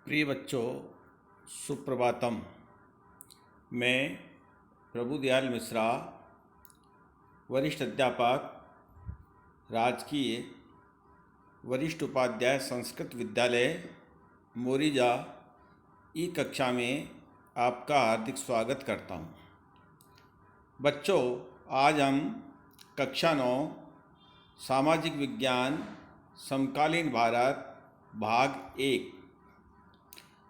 प्रिय बच्चों, सुप्रभातम। मैं प्रभुदयाल मिश्रा, वरिष्ठ अध्यापक, राजकीय वरिष्ठ उपाध्याय संस्कृत विद्यालय मोरिजा ई कक्षा में आपका हार्दिक स्वागत करता हूँ। बच्चों, आज हम कक्षा 9 सामाजिक विज्ञान समकालीन भारत भाग 1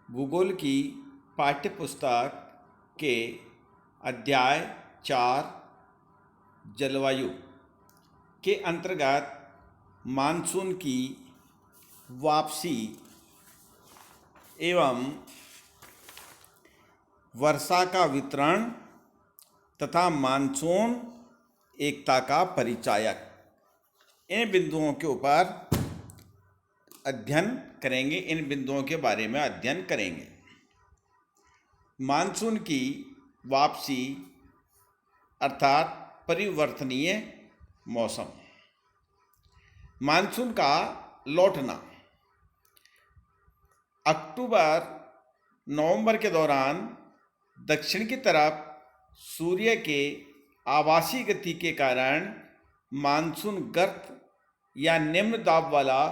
भूगोल की पाठ्यपुस्तक के अध्याय 4 जलवायु के अंतर्गत मानसून की वापसी एवं वर्षा का वितरण तथा मानसून एकता का परिचायक, इन बिंदुओं के ऊपर अध्ययन करेंगे। इन बिंदुओं के बारे में अध्ययन करेंगे। मानसून की वापसी अर्थात परिवर्तनीय मौसम। मानसून का लौटना अक्टूबर नवंबर के दौरान दक्षिण की तरफ सूर्य के आभासी गति के कारण मानसून गर्त या निम्न दाब वाला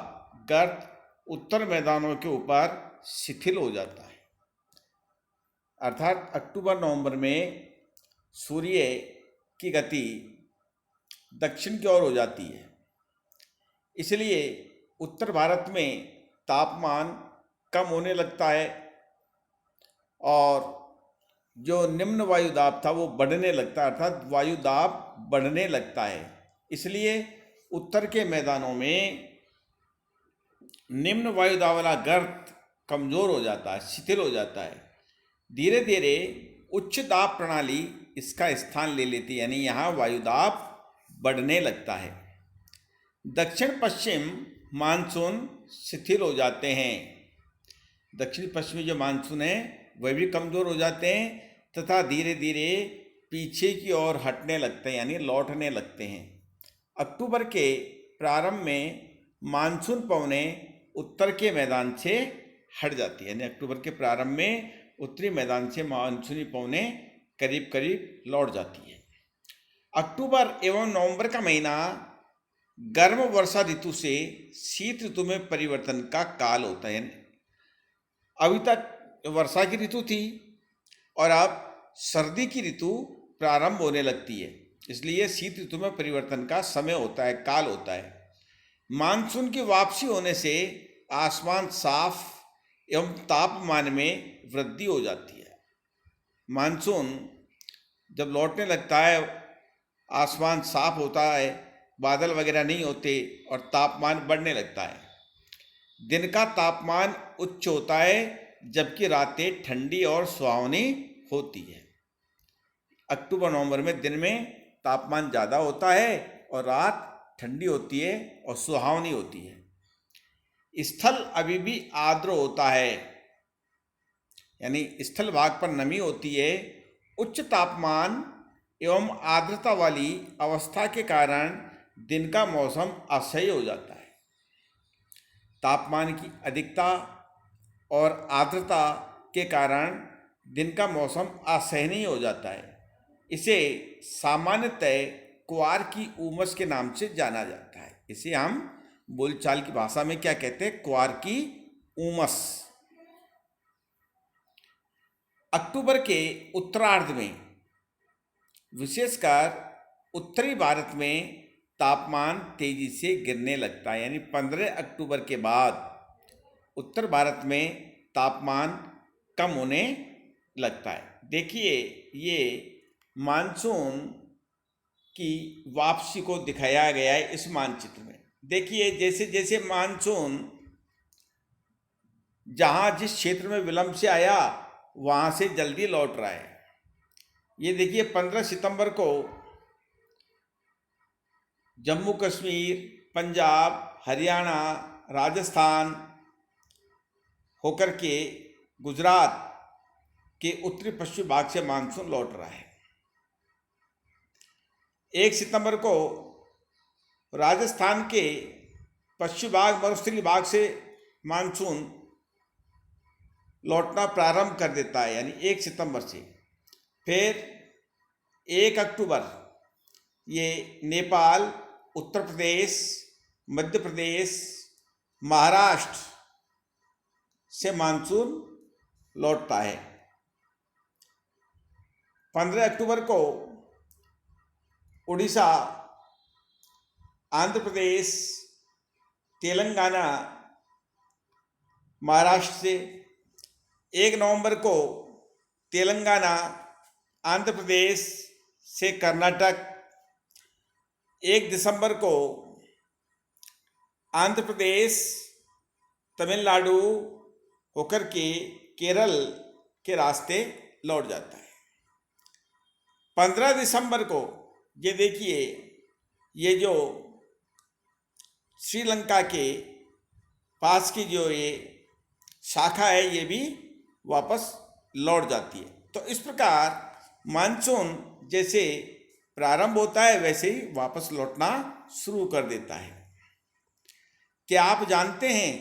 गर्त उत्तर मैदानों के ऊपर शिथिल हो जाता है। अर्थात अक्टूबर नवंबर में सूर्य की गति दक्षिण की ओर हो जाती है, इसलिए उत्तर भारत में तापमान कम होने लगता है और जो निम्न वायु दाब था वो बढ़ने लगता है, अर्थात वायु दाब बढ़ने लगता है। इसलिए उत्तर के मैदानों में निम्न वायु दाब वाला गर्त कमजोर हो जाता है, शिथिल हो जाता है। धीरे धीरे उच्च दाब प्रणाली इसका स्थान ले लेती है, यानी यहाँ वायु दाब बढ़ने लगता है। दक्षिण पश्चिम मानसून शिथिल हो जाते हैं। दक्षिण पश्चिमी जो मानसून है वह भी कमज़ोर हो जाते हैं तथा धीरे धीरे पीछे की ओर हटने लगते हैं, यानी लौटने लगते हैं। अक्टूबर के प्रारंभ में मानसून पवनें उत्तर के मैदान से हट जाती है, यानी अक्टूबर के प्रारंभ में उत्तरी मैदान से मानसूनी पवनें करीब करीब लौट जाती है। अक्टूबर एवं नवंबर का महीना गर्म वर्षा ऋतु से शीत ऋतु में परिवर्तन का काल होता है। अभी तक वर्षा की ऋतु थी और अब सर्दी की ऋतु प्रारंभ होने लगती है, इसलिए शीत ऋतु में परिवर्तन का समय होता है, काल होता है। मानसून की वापसी होने से आसमान साफ एवं तापमान में वृद्धि हो जाती है। मानसून जब लौटने लगता है, आसमान साफ होता है, बादल वगैरह नहीं होते और तापमान बढ़ने लगता है। दिन का तापमान उच्च होता है जबकि रातें ठंडी और सुहावनी होती है। अक्टूबर नवंबर में दिन में तापमान ज़्यादा होता है और रात ठंडी होती है और सुहावनी होती है। स्थल अभी भी आर्द्र होता है, यानी स्थल भाग पर नमी होती है। उच्च तापमान एवं आर्द्रता वाली अवस्था के कारण दिन का मौसम असह्य हो जाता है। तापमान की अधिकता और आर्द्रता के कारण दिन का मौसम असहनीय हो जाता है। इसे सामान्यतः क्वार की उमस के नाम से जाना जाता है। इसे हम बोलचाल की भाषा में क्या कहते हैं? क्वार की उमस। अक्टूबर के उत्तरार्ध में विशेषकर उत्तरी भारत में तापमान तेजी से गिरने लगता है, यानी 15 अक्टूबर के बाद उत्तर भारत में तापमान कम होने लगता है। देखिए, ये मानसून की वापसी को दिखाया गया है इस मानचित्र में। देखिए, जैसे जैसे मानसून जहाँ जिस क्षेत्र में विलंब से आया वहाँ से जल्दी लौट रहा है। ये देखिए, 15 सितंबर को जम्मू कश्मीर, पंजाब, हरियाणा, राजस्थान होकर के गुजरात के उत्तरी पश्चिमी भाग से मानसून लौट रहा है। 1 सितंबर को राजस्थान के पश्चिमी भाग, मरुस्थलीय भाग से मानसून लौटना प्रारंभ कर देता है, यानी 1 सितंबर से। फिर 1 अक्टूबर ये नेपाल, उत्तर प्रदेश, मध्य प्रदेश, महाराष्ट्र से मानसून लौटता है। 15 अक्टूबर को उड़ीसा, आंध्र प्रदेश, तेलंगाना, महाराष्ट्र से। 1 नवंबर को तेलंगाना, आंध्र प्रदेश से कर्नाटक। 1 दिसंबर को आंध्र प्रदेश, तमिलनाडु होकर के केरल के रास्ते लौट जाता है। 15 दिसंबर को ये देखिए, ये जो श्रीलंका के पास की जो ये शाखा है ये भी वापस लौट जाती है। तो इस प्रकार मानसून जैसे प्रारंभ होता है वैसे ही वापस लौटना शुरू कर देता है। क्या आप जानते हैं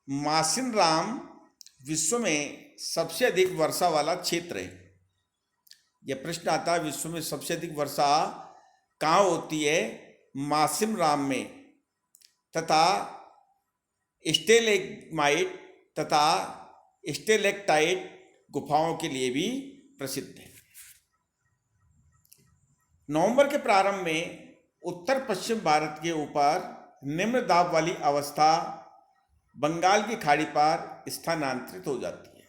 मासिनराम विश्व में सबसे अधिक वर्षा वाला क्षेत्र है? यह प्रश्न आता है, विश्व में सबसे अधिक वर्षा कहाँ होती है? मासिनराम में, तथा स्टेलेग्माइट तथा स्टेलेक्टाइट गुफाओं के लिए भी प्रसिद्ध है। नवंबर के प्रारंभ में उत्तर पश्चिम भारत के ऊपर निम्न दाब वाली अवस्था बंगाल की खाड़ी पर स्थानांतरित हो जाती है।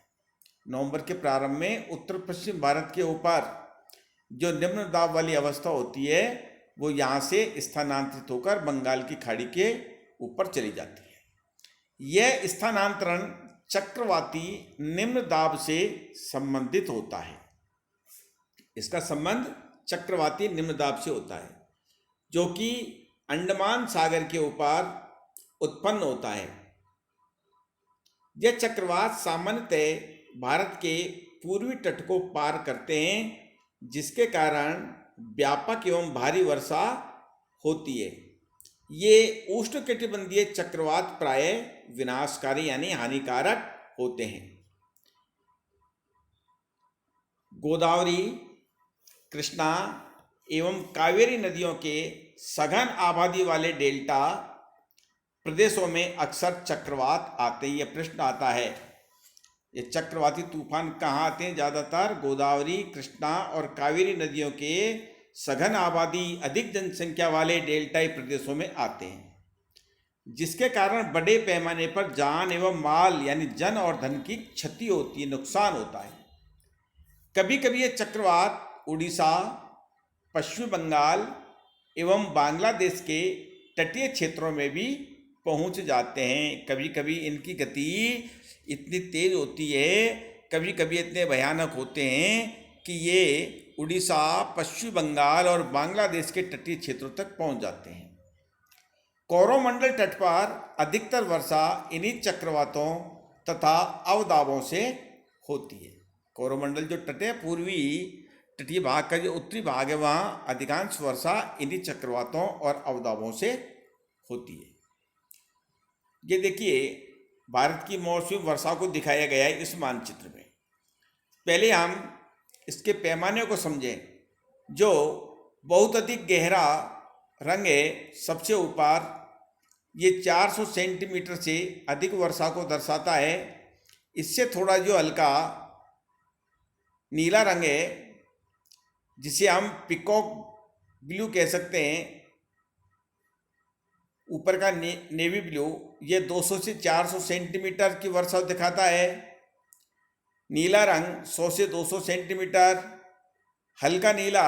नवंबर के प्रारंभ में उत्तर पश्चिम भारत के ऊपर जो निम्न दाब वाली अवस्था होती है वो यहाँ से स्थानांतरित होकर बंगाल की खाड़ी के ऊपर चली जाती है। यह स्थानांतरण चक्रवाती निम्न दाब से संबंधित होता है। इसका संबंध चक्रवाती निम्न दाब से होता है जो कि अंडमान सागर के ऊपर उत्पन्न होता है। यह चक्रवात सामान्यतः भारत के पूर्वी तट को पार करते हैं जिसके कारण व्यापक एवं भारी वर्षा होती है। ये उष्णकटिबंधीय चक्रवात प्रायः विनाशकारी यानी हानिकारक होते हैं। गोदावरी, कृष्णा एवं कावेरी नदियों के सघन आबादी वाले डेल्टा प्रदेशों में अक्सर चक्रवात आते हैं। यह प्रश्न आता है, ये चक्रवाती तूफान कहाँ आते हैं? ज़्यादातर गोदावरी, कृष्णा और कावेरी नदियों के सघन आबादी, अधिक जनसंख्या वाले डेल्टाई प्रदेशों में आते हैं, जिसके कारण बड़े पैमाने पर जान एवं माल यानी जन और धन की क्षति होती है, नुकसान होता है। कभी कभी ये चक्रवात उड़ीसा, पश्चिम बंगाल एवं बांग्लादेश के तटीय क्षेत्रों में भी पहुंच जाते हैं। कभी कभी इनकी गति इतनी तेज होती है, कभी कभी इतने भयानक होते हैं कि ये उड़ीसा, पश्चिम बंगाल और बांग्लादेश के तटीय क्षेत्रों तक पहुंच जाते हैं। कोरोमंडल तट पर अधिकतर वर्षा इन्हीं चक्रवातों तथा अवदाबों से होती है। कोरोमंडल जो तट है, पूर्वी तटीय भाग का जो उत्तरी भाग है, वहाँ अधिकांश वर्षा इन्हीं चक्रवातों और अवदाबों से होती है। ये देखिए, भारत की मौसमी वर्षा को दिखाया गया है इस मानचित्र में। पहले हम इसके पैमाने को समझें। जो बहुत अधिक गहरा रंग है सबसे ऊपर, ये 400 सेंटीमीटर से अधिक वर्षा को दर्शाता है। इससे थोड़ा जो हल्का नीला रंग है, जिसे हम पिकॉक ब्लू कह सकते हैं, ऊपर का नेवी ब्लू, ये 200 से 400 सेंटीमीटर की वर्षा दिखाता है। नीला रंग 100 से 200 सेंटीमीटर, हल्का नीला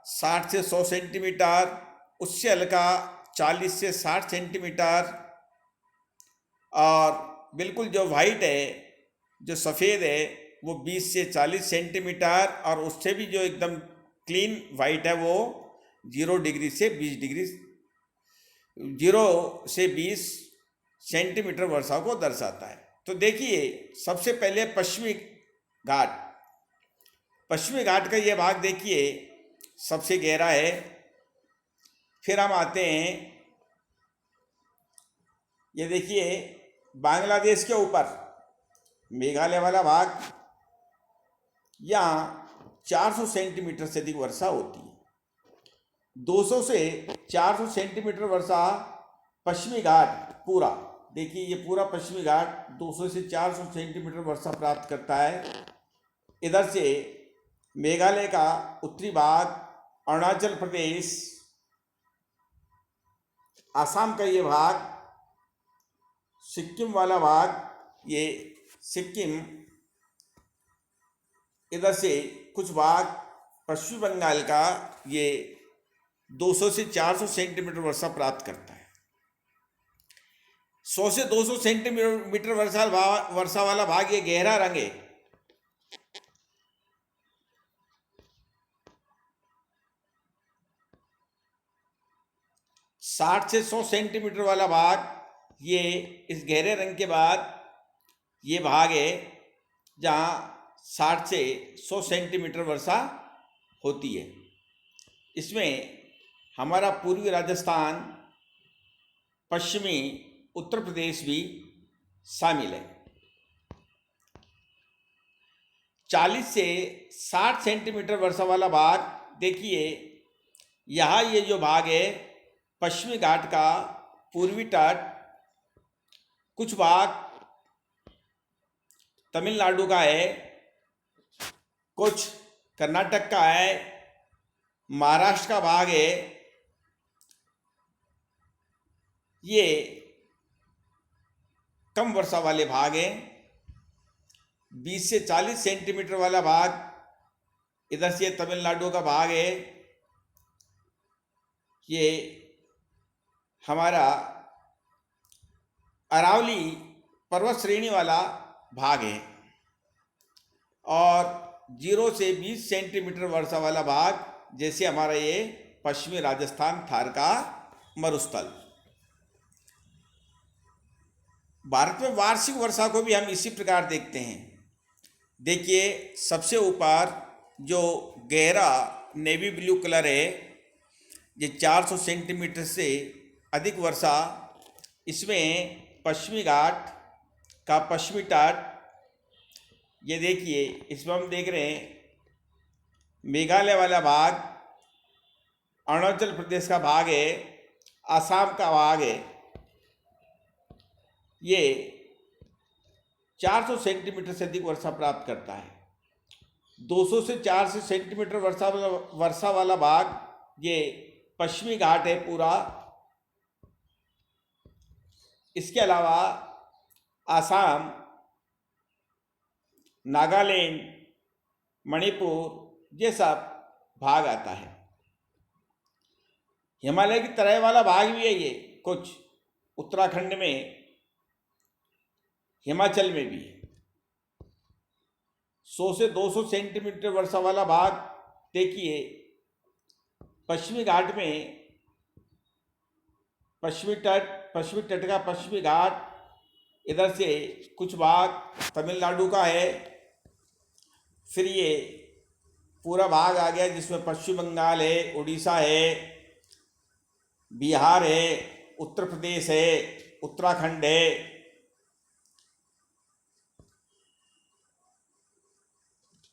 60 से 100 सेंटीमीटर, उससे हल्का 40 से 60 सेंटीमीटर, और बिल्कुल जो वाइट है, जो सफ़ेद है, वो 20 से 40 सेंटीमीटर, और उससे भी जो एकदम क्लीन वाइट है वो 0 डिग्री से 20 डिग्री 0 से 20 सेंटीमीटर वर्षा को दर्शाता है। तो देखिए, सबसे पहले पश्चिमी घाट का ये भाग देखिए सबसे गहरा है। फिर हम आते हैं, ये देखिए बांग्लादेश के ऊपर मेघालय वाला भाग, यहाँ 400 सेंटीमीटर से अधिक वर्षा होती है। 200 से 400 सेंटीमीटर वर्षा पश्चिमी घाट पूरा, देखिए ये पूरा पश्चिमी घाट 200 से 400 सेंटीमीटर वर्षा प्राप्त करता है। इधर से मेघालय का उत्तरी भाग, अरुणाचल प्रदेश, असम का ये भाग, सिक्किम वाला भाग, ये सिक्किम, इधर से कुछ भाग पश्चिम बंगाल का, ये 200 से 400 सेंटीमीटर वर्षा प्राप्त करता है। 100 से 200 सेंटीमीटर वर्षा वाला भाग ये गहरा रंग है। साठ से 100 सेंटीमीटर वाला भाग, ये इस गहरे रंग के बाद ये भाग है जहाँ 60 से 100 सेंटीमीटर वर्षा होती है। इसमें हमारा पूर्वी राजस्थान, पश्चिमी उत्तर प्रदेश भी शामिल है। 40 से 60 सेंटीमीटर वर्षा वाला भाग, देखिए यहाँ ये जो भाग है पश्चिमी घाट का पूर्वी तट, कुछ भाग तमिलनाडु का है, कुछ कर्नाटक का है, महाराष्ट्र का भाग है। ये कम वर्षा वाले भाग हैं। 20 से 40 सेंटीमीटर वाला भाग इधर से तमिलनाडु का भाग है। ये हमारा अरावली पर्वत श्रेणी वाला भाग है। और 0 से 20 सेंटीमीटर वर्षा वाला भाग जैसे हमारा ये पश्चिमी राजस्थान थार का मरुस्थल। भारत में वार्षिक वर्षा को भी हम इसी प्रकार देखते हैं। देखिए सबसे ऊपर जो गहरा नेवी ब्लू कलर है, ये 400 सेंटीमीटर से अधिक वर्षा, इसमें पश्चिमी घाट का पश्चिमी तट, ये देखिए इसमें हम देख रहे हैं मेघालय वाला भाग, अरुणाचल प्रदेश का भाग है, असम का भाग है। ये 400 सेंटीमीटर से अधिक वर्षा प्राप्त करता है। 200 से 400 सेंटीमीटर वर्षा वाला भाग ये पश्चिमी घाट है पूरा। इसके अलावा असम, नागालैंड, मणिपुर ये सब भाग आता है। हिमालय की तराई वाला भाग भी है ये, कुछ उत्तराखंड में, हिमाचल में भी है। 100 से 200 सेंटीमीटर वर्षा वाला भाग देखिए पश्चिमी घाट में, पश्चिमी तट का पश्चिमी घाट, इधर से कुछ भाग तमिलनाडु का है। फिर ये पूरा भाग आ गया जिसमें पश्चिम बंगाल है, उड़ीसा है, बिहार है, उत्तर प्रदेश है, उत्तराखंड है।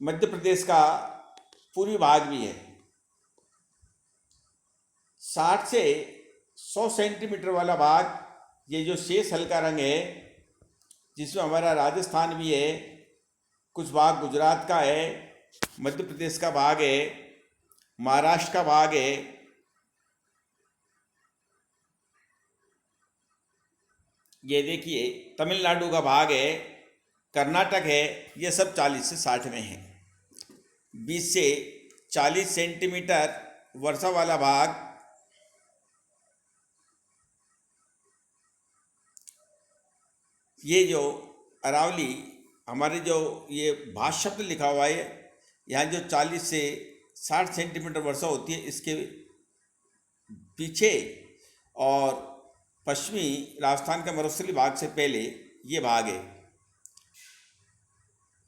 मध्य प्रदेश का पूर्वी भाग भी है। 60 से 100 सेंटीमीटर वाला भाग, ये जो शेष हल्का रंग है, जिसमें हमारा राजस्थान भी है, कुछ भाग गुजरात का है, मध्य प्रदेश का भाग है, महाराष्ट्र का भाग है। ये देखिए तमिलनाडु का भाग है, कर्नाटक है। ये सब 40 से 60 में है। 20 से 40 सेंटीमीटर वर्षा वाला भाग, ये जो अरावली, हमारे जो ये भाषा शब्द लिखा हुआ है, यहाँ जो 40 से 60 सेंटीमीटर वर्षा होती है, इसके पीछे और पश्चिमी राजस्थान का मरुस्थलीय भाग से पहले ये भाग है।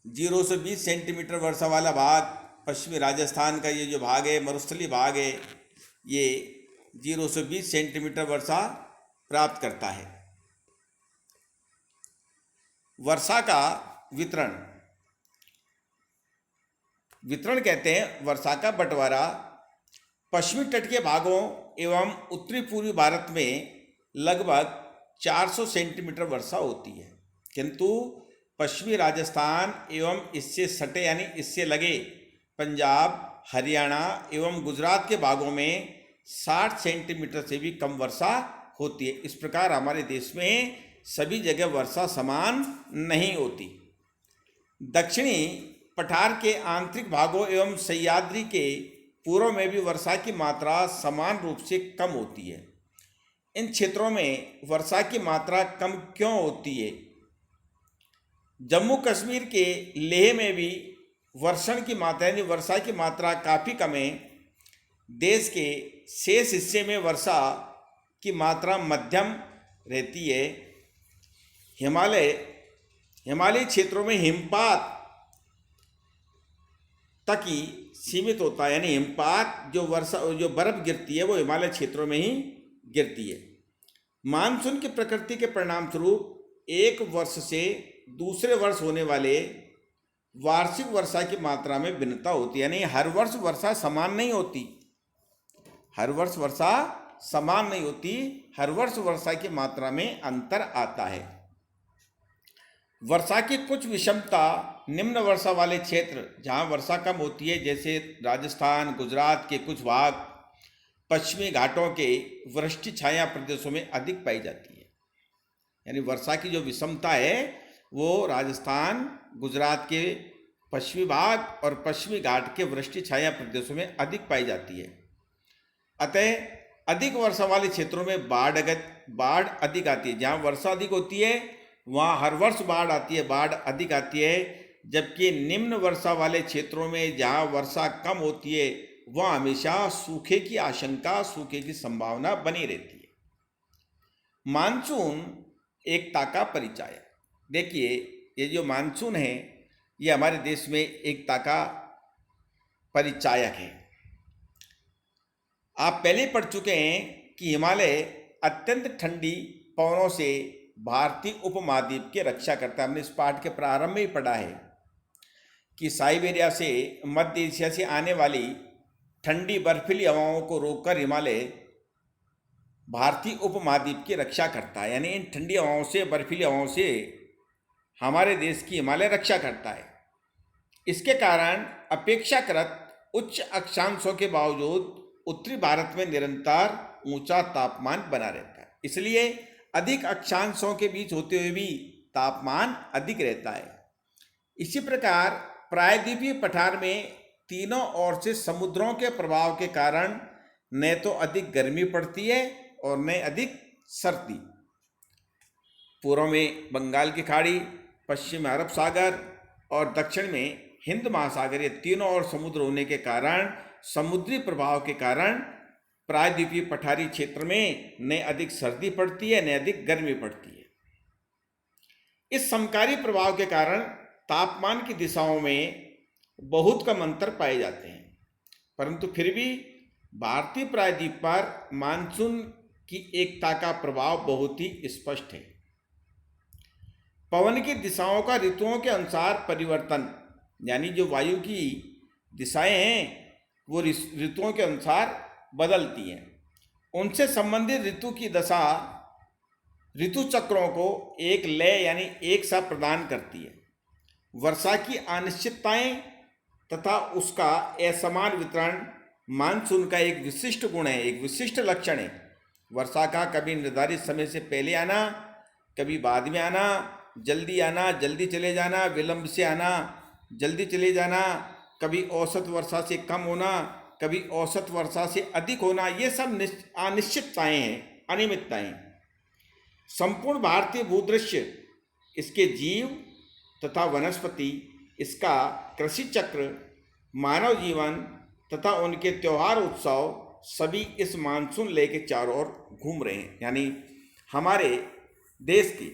0 से 20 सेंटीमीटर वर्षा वाला भाग, पश्चिमी राजस्थान का ये जो भाग है, मरुस्थलीय भाग है, ये 0 से 20 सेंटीमीटर वर्षा प्राप्त करता है। वर्षा का वितरण वितरण कहते हैं वर्षा का बंटवारा। पश्चिमी तट के भागों एवं उत्तरी पूर्वी भारत में लगभग 400 सेंटीमीटर वर्षा होती है, किंतु पश्चिमी राजस्थान एवं इससे सटे यानी इससे लगे पंजाब, हरियाणा एवं गुजरात के भागों में 60 सेंटीमीटर से भी कम वर्षा होती है। इस प्रकार हमारे देश में सभी जगह वर्षा समान नहीं होती। दक्षिणी पठार के आंतरिक भागों एवं सह्याद्री के पूर्व में भी वर्षा की मात्रा समान रूप से कम होती है। इन क्षेत्रों में वर्षा की मात्रा कम क्यों होती है? जम्मू कश्मीर के लेह में भी वर्षण की मात्रा यानी वर्षा की मात्रा काफ़ी कम है। देश के शेष हिस्से में वर्षा की मात्रा मध्यम रहती है। हिमालयी क्षेत्रों में हिमपात तक ही सीमित होता है, यानी हिमपात जो बर्फ गिरती है वो हिमालय क्षेत्रों में ही गिरती है। मानसून की प्रकृति के परिणाम स्वरूप एक वर्ष से दूसरे वर्ष होने वाले वार्षिक वर्षा की मात्रा में भिन्नता होती है, यानी हर वर्ष वर्षा समान नहीं होती। हर वर्ष वर्षा समान नहीं होती, हर वर्ष वर्षा की मात्रा में अंतर आता है। वर्षा की कुछ विषमता निम्न वर्षा वाले क्षेत्र जहाँ वर्षा कम होती है, जैसे राजस्थान, गुजरात के कुछ भाग, पश्चिमी घाटों के वृष्टि छाया प्रदेशों में अधिक पाई जाती है। यानी वर्षा की जो विषमता है वो राजस्थान, गुजरात के पश्चिमी भाग और पश्चिमी घाट के वृष्टि छाया प्रदेशों में अधिक पाई जाती है। अतः अधिक वर्षा वाले क्षेत्रों में बाढ़ अधिक आती है। जहाँ वर्षा अधिक होती है वहाँ हर वर्ष बाढ़ आती है, बाढ़ अधिक आती है। जबकि निम्न वर्षा वाले क्षेत्रों में जहाँ वर्षा कम होती है वहाँ हमेशा सूखे की आशंका, सूखे की संभावना बनी रहती है। मानसून एकता का परिचायक। देखिए, ये जो मानसून है ये हमारे देश में एकता का परिचायक है। आप पहले पढ़ चुके हैं कि हिमालय अत्यंत ठंडी पवनों से भारतीय उपमहाद्वीप की रक्षा करता है। हमने इस पाठ के प्रारंभ में ही पढ़ा है कि साइबेरिया से, मध्य एशिया से आने वाली ठंडी बर्फीली हवाओं को रोककर हिमालय भारतीय उपमहाद्वीप की रक्षा करता है। यानी इन ठंडी हवाओं से, बर्फीली हवाओं से हमारे देश की हिमालय रक्षा करता है। इसके कारण अपेक्षाकृत उच्च अक्षांशों के बावजूद उत्तरी भारत में निरंतर ऊंचा तापमान बना रहता है। इसलिए अधिक अक्षांशों के बीच होते हुए भी तापमान अधिक रहता है। इसी प्रकार प्रायद्वीपीय पठार में तीनों ओर से समुद्रों के प्रभाव के कारण न तो अधिक गर्मी पड़ती है और न अधिक सर्दी। पूर्व में बंगाल की खाड़ी, पश्चिम में अरब सागर और दक्षिण में हिंद महासागर, ये तीनों ओर समुद्र होने के कारण, समुद्री प्रभाव के कारण प्रायद्वीपीय पठारी क्षेत्र में न अधिक सर्दी पड़ती है न अधिक गर्मी पड़ती है। इस समकारी प्रभाव के कारण तापमान की दिशाओं में बहुत कम अंतर पाए जाते हैं, परंतु फिर भी भारतीय प्रायद्वीप पर मानसून की एकता का प्रभाव बहुत ही स्पष्ट है। पवन की दिशाओं का ऋतुओं के अनुसार परिवर्तन, यानी जो वायु की दिशाएं हैं वो ऋतुओं के अनुसार बदलती हैं। उनसे संबंधित ऋतु की दशा ऋतु चक्रों को एक लय यानी एक सा प्रदान करती है। वर्षा की अनिश्चितताएं तथा उसका असमान वितरण मानसून का एक विशिष्ट गुण है, एक विशिष्ट लक्षण है। वर्षा का कभी निर्धारित समय से पहले आना, कभी बाद में आना, जल्दी चले जाना, विलंब से आना, जल्दी चले जाना, कभी औसत वर्षा से कम होना, कभी औसत वर्षा से अधिक होना, ये सब अनिश्चितताएं हैं, अनियमितताएं। संपूर्ण भारतीय भूदृश्य, इसके जीव तथा वनस्पति, इसका कृषि चक्र, मानव जीवन तथा उनके त्यौहार उत्सव सभी इस मानसून लय के चारों ओर घूम रहे हैं। यानी हमारे देश के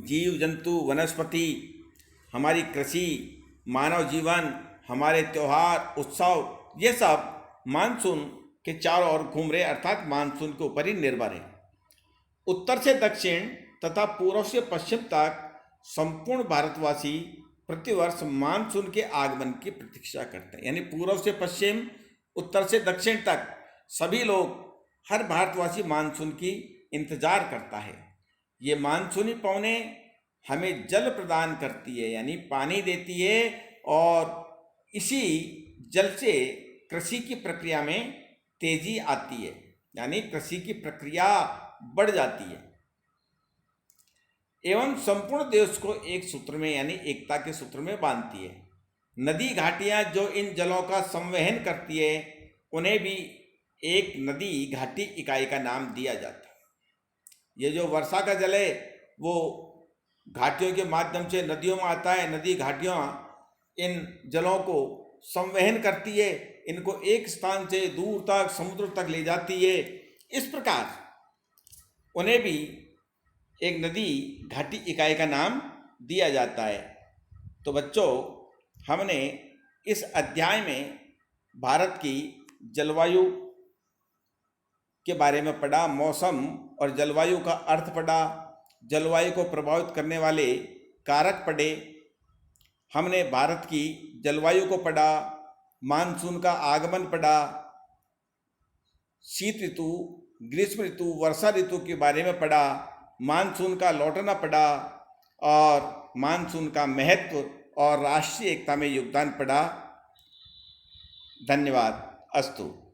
जीव जंतु, वनस्पति, हमारी कृषि, मानव जीवन, हमारे त्यौहार उत्सव, ये सब मानसून के चारों ओर घूम रहे, अर्थात मानसून के ऊपर ही निर्भर है। उत्तर से दक्षिण तथा पूर्व से पश्चिम तक संपूर्ण भारतवासी प्रतिवर्ष मानसून के आगमन की प्रतीक्षा करते हैं। यानी पूर्व से पश्चिम, उत्तर से दक्षिण तक सभी लोग, हर भारतवासी मानसून की इंतजार करता है। ये मानसूनी पवनें हमें जल प्रदान करती है, यानी पानी देती है, और इसी जल से कृषि की प्रक्रिया में तेजी आती है, यानी कृषि की प्रक्रिया बढ़ जाती है एवं संपूर्ण देश को एक सूत्र में, यानी एकता के सूत्र में बांधती है। नदी घाटियां जो इन जलों का संवहन करती है, उन्हें भी एक नदी घाटी इकाई का नाम दिया जाता है। ये जो वर्षा का जल है वो घाटियों के माध्यम से नदियों में आता है। नदी घाटियां इन जलों को संवहन करती है, इनको एक स्थान से दूर तक, समुद्र तक ले जाती है। इस प्रकार उन्हें भी एक नदी घाटी इकाई का नाम दिया जाता है। तो बच्चों, हमने इस अध्याय में भारत की जलवायु के बारे में पढ़ा, मौसम और जलवायु का अर्थ पढ़ा, जलवायु को प्रभावित करने वाले कारक पढ़े। हमने भारत की जलवायु को पढ़ा, मानसून का आगमन पढ़ा, शीत ऋतु, ग्रीष्म ऋतु, वर्षा ऋतु के बारे में पढ़ा, मानसून का लौटना पढ़ा और मानसून का महत्व और राष्ट्रीय एकता में योगदान पढ़ा। धन्यवाद। अस्तु।